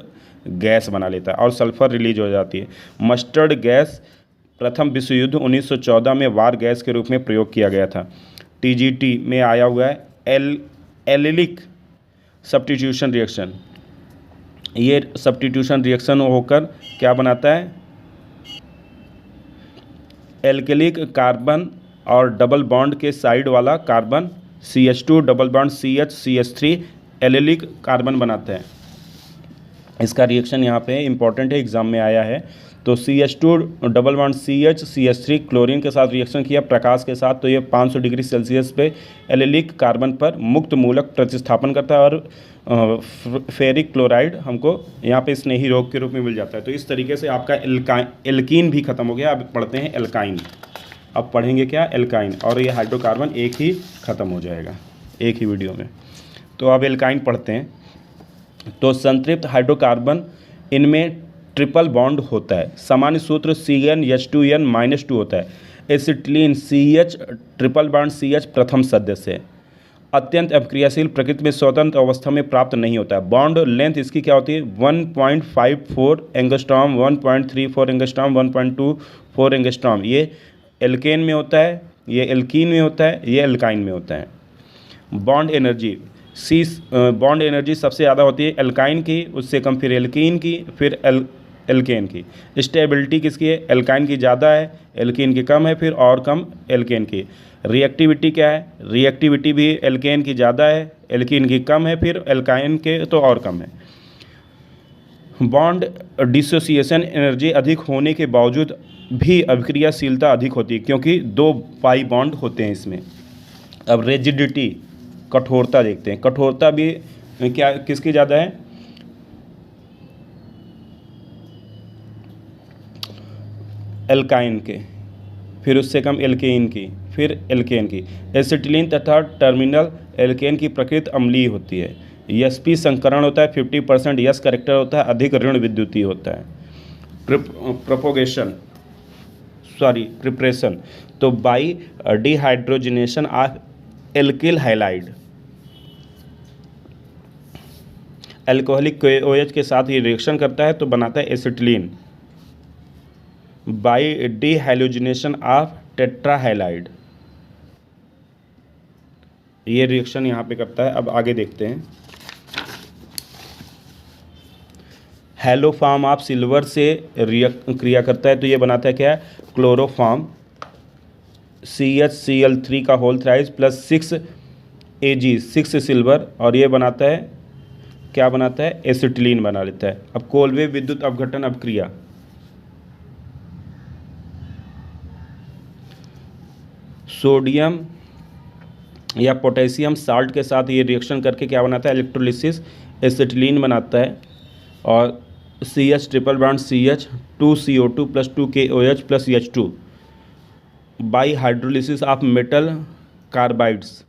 गैस बना लेता है और सल्फर रिलीज हो जाती है। मस्टर्ड गैस प्रथम विश्व युद्ध 1914 में वार गैस के रूप में प्रयोग किया गया था। TGT में आया हुआ है एलिलिक सब्स्टिट्यूशन रिएक्शन। ये सब्स्टिट्यूशन रिएक्शन होकर क्या बनाता है, एल्केलिक कार्बन और डबल बॉन्ड के साइड वाला carbon CH2 double bond CH allylic carbon बनाता है। इसका रिएक्शन यहाँ पे इंपॉर्टेंट है, एग्जाम में आया है। तो CH2 double bond CH chlorine के साथ रिएक्शन किया प्रकाश के साथ, तो ये 500 डिग्री सेल्सियस पे एलिलिक कार्बन पर मुक्त मूलक प्रतिस्थापन करता है और फेरिक क्लोराइड हमको यहाँ पे स्नेही रोग के रूप में मिल जाता है। तो इस तरीके से आपका एल्कीन भी खत्म हो गया। अब पढ़ते हैं एल्काइन। अब पढ़ेंगे क्या, एल्काइन, और ये हाइड्रोकार्बन एक ही ख़त्म हो जाएगा एक ही वीडियो में। तो अब एल्काइन पढ़ते हैं। तो संतृप्त हाइड्रोकार्बन, इनमें ट्रिपल बॉन्ड होता है। सामान्य सूत्र CnH2n-2 होता है। Acetylene CH triple bond CH प्रथम सदस्य है। अत्यंत अपक्रियाशील, प्रकृति में स्वतंत्र अवस्था में प्राप्त नहीं होता है। बॉन्ड लेंथ इसकी क्या होती है, 1.54 एंगस्ट्रॉम, 1.34 एंगस्ट्रॉम, 1.24 एंगस्ट्रॉम। ये एल्केन में होता है, ये एल्कीन में होता है, ये एल्काइन में होता है। बॉन्ड एनर्जी बॉन्ड एनर्जी सबसे ज़्यादा होती है एल्काइन की, उससे कम फिर एल्कीन की, फिर एल्केन की। स्टेबिलिटी किसकी है, एल्काइन की ज़्यादा है, एल्कीन की कम है, फिर और कम एल्केन की। रिएक्टिविटी क्या है, रिएक्टिविटी भी एल्केन की ज़्यादा है, एल्कीन की कम है, फिर एल्काइन के तो और कम है। बॉन्ड डिसोसिएशन एनर्जी अधिक होने के बावजूद भी अभिक्रियाशीलता अधिक होती है, क्योंकि 2 पाई बॉन्ड होते हैं इसमें। अब रिजिडिटी, कठोरता देखते हैं। कठोरता भी क्या किसकी ज़्यादा है, एल्काइन के, फिर उससे कम एल्केन की, फिर एल्केन की। एसिटिलीन तथा टर्मिनल एल्केन की प्रकृति अम्लीय होती है। Sp संकरण होता है, 50% यस करेक्टर होता है, अधिक ऋण विद्युतीय होता है। प्रिपरेशन, तो by dehydrogenation of alkyl halide, alcoholic KOH के साथ ये रिएक्शन करता है तो बनाता है एसिटिलीन। बाई डिहाइड्रोजनेशन ऑफ टेट्राहैलाइड, ये रिएक्शन यहाँ पे करता है। अब आगे देखते हैं। हैलोफॉर्म ऑफ सिल्वर से क्रिया करता है तो ये बनाता है क्या, क्लोरोफॉर्म, CHCl3 का whole thrice plus 6 Ag, 6 silver, और ये बनाता है क्या, बनाता है एसिटिलीन बना लेता है। अब कोलवे विद्युत अपघटन अपक्रिया, सोडियम या पोटेशियम साल्ट के साथ ये रिएक्शन करके क्या बनाता है, इलेक्ट्रोलिसिस एसिटिलीन बनाता है। और CH triple bond CH 2CO2 plus 2 KOH plus H2 by hydrolysis of metal carbides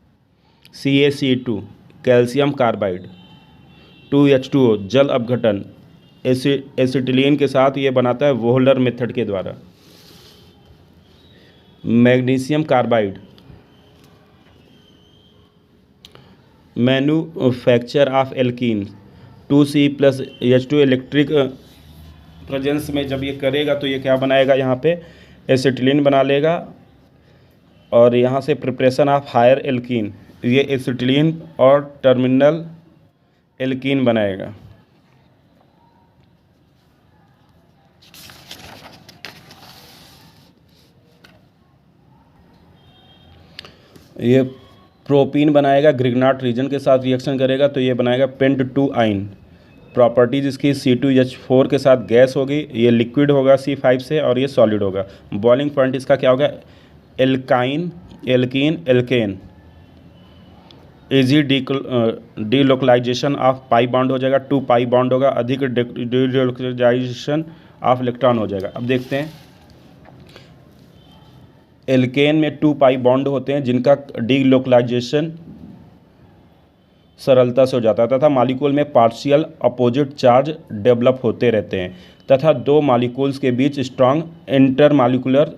CaC2 calcium carbide 2H2O जल अपघटन एसिटिलीन के साथ ये बनाता है वोहलर मेथड के द्वारा। Magnesium carbide, manufacture of alkene 2C+H2 electric presence में जब ये करेगा तो ये क्या बनाएगा, यहाँ पे एसिटिलीन बना लेगा और यहाँ से प्रिपरेशन ऑफ हायर एल्कीन, ये एसिटिलीन और टर्मिनल एल्कीन बनाएगा। ये प्रोपीन बनाएगा, ग्रिग्नार्ड रीजन के साथ रिएक्शन करेगा तो ये बनाएगा पेंट टू आइन। प्रॉपर्टीज इसकी C2H4 के साथ गैस होगी, ये लिक्विड होगा C5 से और ये सॉलिड होगा। बॉइलिंग पॉइंट इसका क्या होगा, alkyne, alkene, alkane. Easy delocalization of pi bond हो जाएगा, 2 पाई बॉन्ड होगा, अधिक डीलोकलाइजेशन ऑफ इलेक्ट्रॉन हो जाएगा। अब देखते हैं, एल्केन में 2 पाई बॉन्ड होते हैं जिनका डीलोकलाइजेशन सरलता से हो जाता है तथा मॉलिक्यूल में पार्शियल अपोजिट चार्ज डेवलप होते रहते हैं तथा 2 मॉलिक्यूल्स के बीच स्ट्रॉन्ग इंटरमॉलिक्यूलर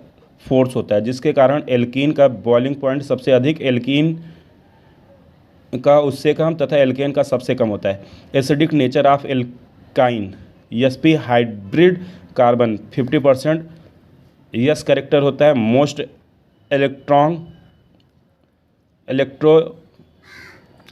फोर्स होता है, जिसके कारण एल्कीन का बॉइलिंग पॉइंट सबसे अधिक, एल्कीन का उससे कम तथा एल्केन का सबसे कम होता है। Acidic nature of alkyne, sp hybrid carbon 50% yes character होता है, मोस्ट इलेक्ट्रो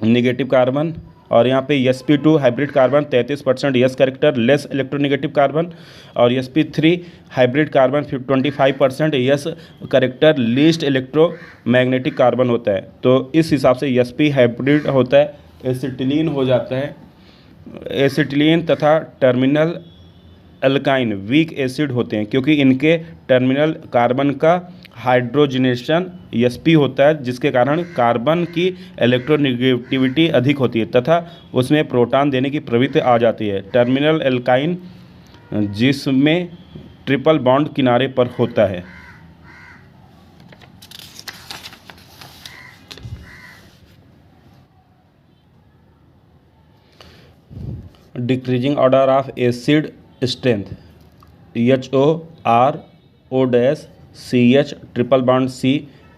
निगेटिव कार्बन, और यहाँ पे sp2 hybrid carbon 33% yes character, less electronegative carbon, और sp3 hybrid carbon 25% yes character, least electromagnetic carbon होता है। तो इस हिसाब से sp हाइब्रिड होता है, एसिटिलीन हो जाता है। एसिटिलीन तथा टर्मिनल अल्काइन वीक एसिड होते हैं क्योंकि इनके टर्मिनल कार्बन का हाइड्रोजनेशन sp होता है, जिसके कारण कार्बन की इलेक्ट्रोनेगेटिविटी अधिक होती है तथा उसमें प्रोटॉन देने की प्रवृत्ति आ जाती है। टर्मिनल एल्काइन जिसमें ट्रिपल बॉन्ड किनारे पर होता है। Decreasing order of acid strength, HO R O CH triple bond C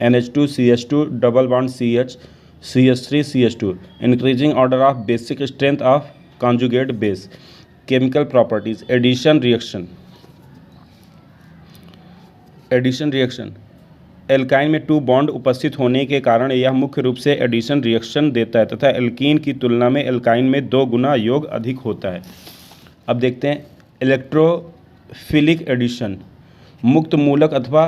NH2 CH2 double bond CH CH3 CH2। Increasing order of basic strength of conjugate base. Chemical properties, addition reaction. Addition reaction, alkyne में 2 bond उपस्थित होने के कारण यह मुख्य रूप से addition reaction देता है तथा एल्कीन की तुलना में एल्काइन में 2 गुना योग अधिक होता है। अब देखते हैं इलेक्ट्रोफिलिक एडिशन, मुक्त मूलक अथवा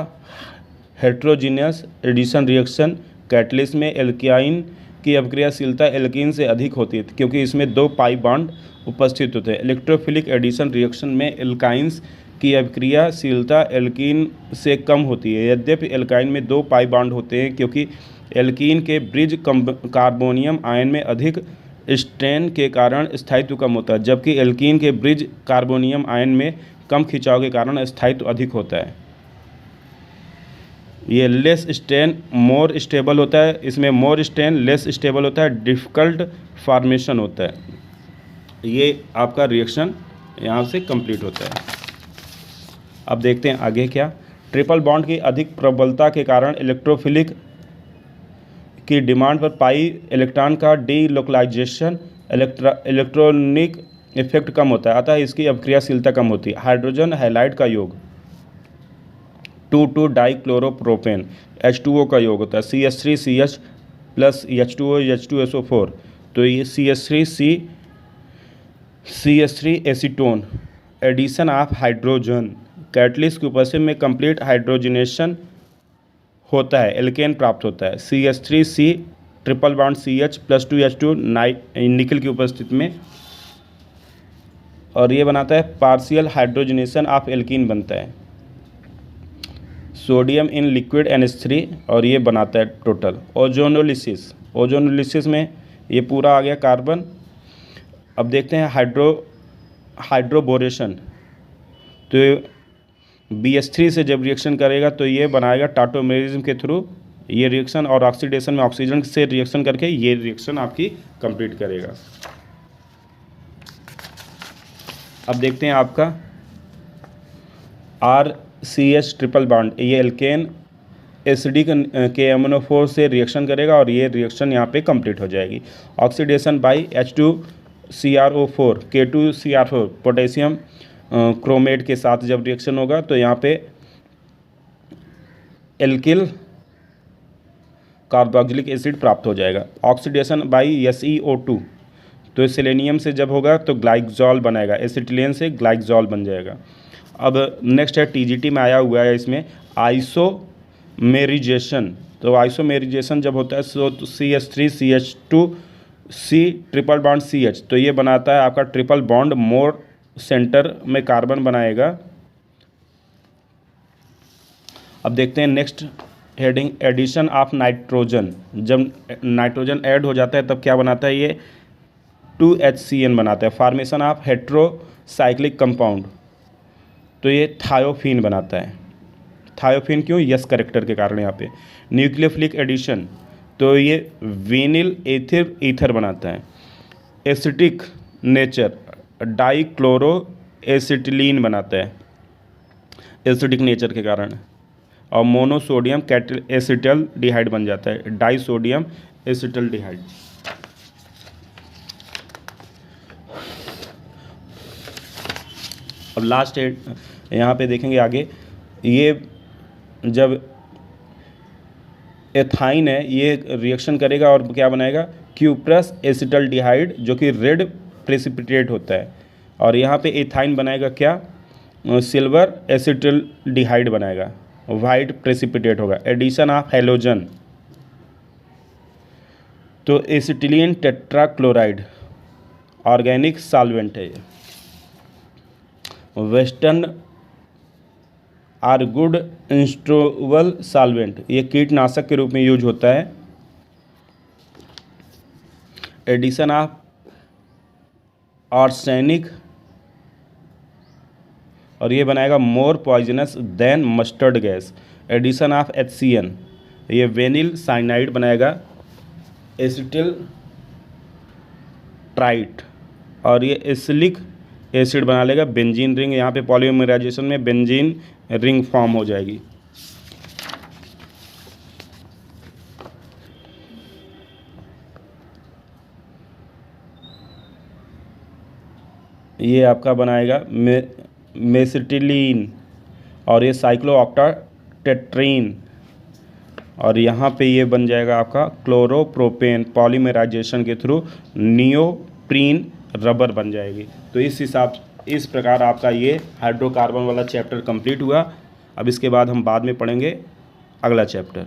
हेट्रोजीनियस एडिशन रिएक्शन। कैटलिस्ट में एल्काइन की अभिक्रियाशीलता एल्कीन से अधिक होती है क्योंकि इसमें 2 पाई बॉन्ड उपस्थित होते हैं। इलेक्ट्रोफिलिक एडिशन रिएक्शन में एल्काइंस की अभिक्रियाशीलता एल्कीन से कम होती है। यद्यपि एल्काइन में 2 पाई बॉन्ड होते हैं क्योंकि एल्कीन के ब्रिज कार्बोनियम आयन में अधिक स्ट्रेन के कारण स्थायित्व कम होता है, जबकि एल्कीन के ब्रिज कार्बोनियम आयन में कम खिंचाव के कारण स्थायित्व अधिक होता है। ये लेस स्ट्रेन मोर स्टेबल होता है, इसमें मोर स्ट्रेन लेस स्टेबल होता है, डिफ़िकल्ट फॉर्मेशन होता है। ये आपका रिएक्शन यहाँ से कंप्लीट होता है। अब देखते हैं आगे क्या। ट्रिपल बॉन्ड की अधिक प्रबलता के कारण इलेक्ट्रोफिलिक की डिमांड पर पाई इलेक्ट्रॉन का डीलोकलाइजेशन इलेक्ट्रॉनिक इफेक्ट कम होता है, अतः इसकी अभिक्रियाशीलता कम होती है। हाइड्रोजन हैलाइड का योग 2,2 डाइक्लोरोप्रोपेन H2O का योग होता है, CH3CH प्लस H2O H2SO4, तो ये CH3 acetone. Addition of hydrogen, catalyst की उपस्थिति में कंप्लीट हाइड्रोजनेशन होता है, एल्केन प्राप्त होता है। CH3C triple bond CH plus 2H2 निकल की उपस्थिति में, और ये बनाता है पार्शियल हाइड्रोजनेशन ऑफ एल्कीन बनता है। सोडियम इन लिक्विड NH3, और ये बनाता है टोटल। ओजोनोलिसिस, ओजोनोलिसिस में ये पूरा आ गया कार्बन। अब देखते हैं हाइड्रोबोरेशन, तो BH3 से जब रिएक्शन करेगा तो ये बनाएगा टाटोमेरिज्म के थ्रू ये रिएक्शन, और ऑक्सीडेशन में ऑक्सीजन से रिएक्शन करके ये रिएक्शन आपकी कंप्लीट करेगा। अब देखते हैं आपका RCH ट्रिपल बॉन्ड, ये एल्केन एसिडिक KMnO4 से रिएक्शन करेगा और ये रिएक्शन यहाँ पे कंप्लीट हो जाएगी। Oxidation by H2CrO4 K2Cr4 potassium chromate के साथ जब रिएक्शन होगा तो यहाँ पे एल्किल कार्बोक्सिलिक एसिड प्राप्त हो जाएगा। ऑक्सीडेशन बाई SeO2 तो सेलेनियम से जब होगा तो ग्लाइकजॉल बनाएगा, एसिटिलीन से ग्लाइकजॉल बन जाएगा। अब नेक्स्ट है TGT में आया हुआ है इसमें आइसोमेरिजेशन। तो आइसोमेरिजेशन जब होता है तो CH3CH2C ट्रिपल बॉन्ड CH तो ये बनाता है आपका ट्रिपल बॉन्ड मोर सेंटर में कार्बन बनाएगा। अब देखते हैं next heading addition of nitrogen. जब नाइट्रोजन ऐड हो जाता है तब क्या बनाता है ये 2HCN बनाता है, फॉर्मेशन ऑफ हेट्रोसाइक्लिक कंपाउंड तो ये थायोफीन बनाता है। थायोफीन क्यों? यस करेक्टर के कारण यहाँ पे। न्यूक्लियोफिलिक एडिशन तो ये विनिल एथिल ईथर बनाता है। एसिटिक नेचर डाइक्लोरो एसिटिलीन बनाता है एसिडिक नेचर के कारण। और मोनोसोडियम एसिटल डिहाइड बन जाता है, डाइसोडियम एसिटल डिहाइड। अब लास्ट यहाँ पे देखेंगे आगे, ये जब एथाइन है ये रिएक्शन करेगा और क्या बनाएगा क्यूप्रस एसिटल डिहाइड जो कि रेड प्रेसिपिटेट होता है। और यहाँ पे एथाइन बनाएगा क्या सिल्वर एसिटल डिहाइड बनाएगा, वाइट प्रेसिपिटेट होगा। एडिशन ऑफ हेलोजन तो एसिटिलीन टेट्राक्लोराइड ऑर्गेनिक सॉल्वेंट है ये। वेस्टर्न आर गुड इंस्ट्रोवल सॉल्वेंट ये कीटनाशक के रूप में यूज होता है। एडिशन ऑफ आर्सेनिक और ये बनाएगा more poisonous than mustard gas. Addition of HCN ये वेनिल साइनाइड बनाएगा, एसिटिल ट्राइट और ये एसिलिक एसिड बना लेगा बेंजीन रिंग। यहाँ पे पॉलीमराइजेशन में बेंजीन रिंग फॉर्म हो जाएगी। ये आपका बनाएगा मेसिटिलीन और ये साइक्लोऑक्टाटेट्रीन और यहाँ पे ये बन जाएगा आपका क्लोरोप्रोपेन पॉलीमराइजेशन के थ्रू नियोप्रीन रबर बन जाएगी। तो इस प्रकार आपका ये हाइड्रोकार्बन वाला चैप्टर कंप्लीट हुआ। अब इसके बाद हम बाद में पढ़ेंगे अगला चैप्टर।